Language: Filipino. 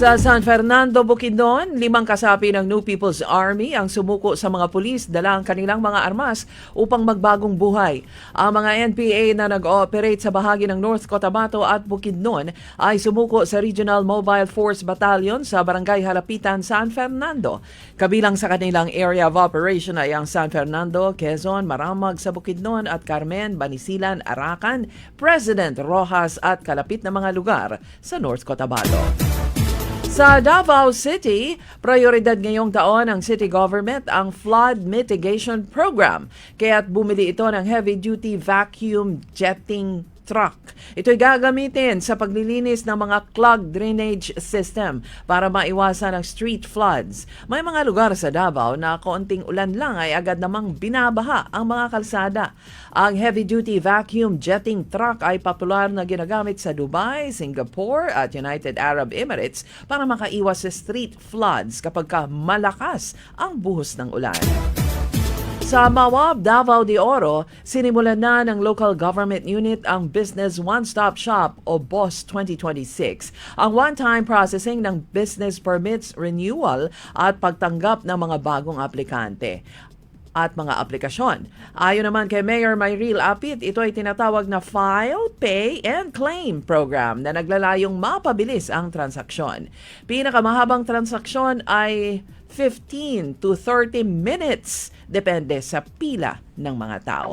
Sa San Fernando, Bukidnon, 5 kasapi ng New People's Army ang sumuko sa mga pulis dala ang kanilang mga armas upang magbagong buhay. Ang mga NPA na nag-ooperate sa bahagi ng North Cotabato at Bukidnon ay sumuko sa Regional Mobile Force Battalion sa Barangay Halapitan, San Fernando. Kabilang sa kanilang area of operation ay ang San Fernando, Quezon, Maramag sa Bukidnon at Carmen, Banisilan, Arakan, President Roxas at kalapit na mga lugar sa North Cotabato. Sa Davao City, prioridad ngayong taon ng city government ang flood mitigation program. Kaya't bumili ito ng heavy-duty vacuum jetting truck. Ito'y gagamitin sa paglilinis ng mga clogged drainage system para maiwasan ang street floods. May mga lugar sa Davao na kaunting ulan lang ay agad namang binabaha ang mga kalsada. Ang heavy-duty vacuum jetting truck ay popular na ginagamit sa Dubai, Singapore at United Arab Emirates para makaiwas sa street floods kapag malakas ang buhos ng ulan. Sa Mawab, Davao de Oro, sinimulan na ng local government unit ang Business One-Stop Shop o BOSS 2026. Ang one-time processing ng business permits renewal at pagtanggap ng mga bagong aplikante at mga aplikasyon. Ayon naman kay Mayor Mayril Apit, ito ay tinatawag na File, Pay, and Claim program na naglalayong mapabilis ang transaksyon. Pinakamahabang transaksyon ay 15 to 30 minutes, depende sa pila ng mga tao.